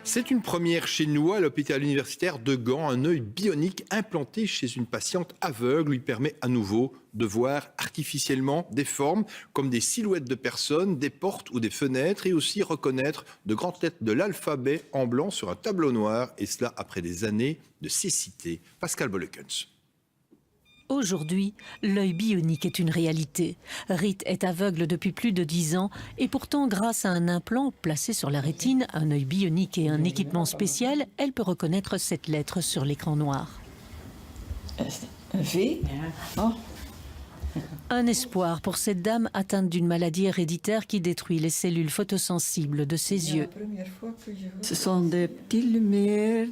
C'est une première chez nous à l'hôpital universitaire de Gand. Un œil bionique implanté chez une patiente aveugle lui permet à nouveau de voir artificiellement des formes comme des silhouettes de personnes, des portes ou des fenêtres et aussi reconnaître de grandes lettres de l'alphabet en blanc sur un tableau noir, et cela après des années de cécité. Pascal Bollekens. Aujourd'hui, l'œil bionique est une réalité. Rite est aveugle depuis plus de 10 ans et pourtant, grâce à un implant placé sur la rétine, un œil bionique et un équipement spécial, elle peut reconnaître cette lettre sur l'écran noir. V. Oh. Un espoir pour cette dame atteinte d'une maladie héréditaire qui détruit les cellules photosensibles de ses yeux. Ce sont des petites lumières,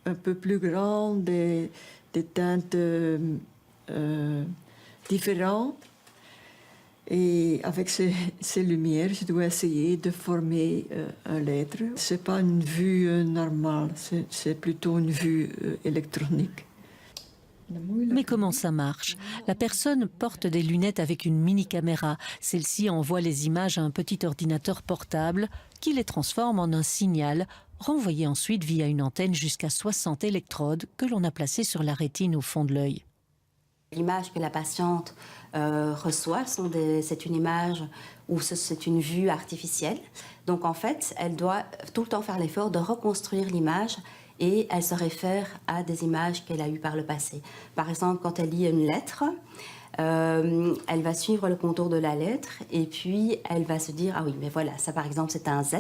un peu plus grandes, des teintes différentes. Et avec ces lumières, je dois essayer de former un lettre. Ce n'est pas une vue normale, c'est plutôt une vue électronique. Mais comment ça marche? La personne porte des lunettes avec une mini-caméra. Celle-ci envoie les images à un petit ordinateur portable qui les transforme en un signal, renvoyé ensuite via une antenne jusqu'à 60 électrodes que l'on a placées sur la rétine au fond de l'œil. L'image que la patiente reçoit, c'est une image ou c'est une vue artificielle. Donc en fait, elle doit tout le temps faire l'effort de reconstruire l'image et elle se réfère à des images qu'elle a eues par le passé. Par exemple, quand elle lit une lettre, elle va suivre le contour de la lettre et puis elle va se dire « Ah oui, mais voilà, ça par exemple c'est un Z,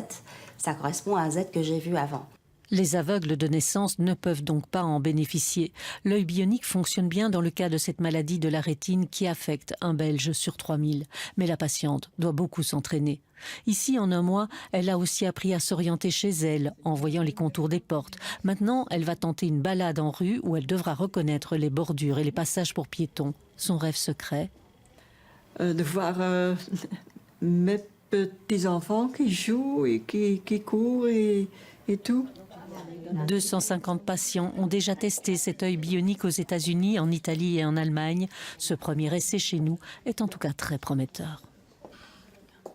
ça correspond à un Z que j'ai vu avant ». Les aveugles de naissance ne peuvent donc pas en bénéficier. L'œil bionique fonctionne bien dans le cas de cette maladie de la rétine qui affecte un Belge sur 3000. Mais la patiente doit beaucoup s'entraîner. Ici, en un mois, elle a aussi appris à s'orienter chez elle, en voyant les contours des portes. Maintenant, elle va tenter une balade en rue où elle devra reconnaître les bordures et les passages pour piétons. Son rêve secret? De voir mes petits-enfants qui jouent et qui courent et tout. 250 patients ont déjà testé cet œil bionique aux États-Unis, en Italie et en Allemagne. Ce premier essai chez nous est en tout cas très prometteur.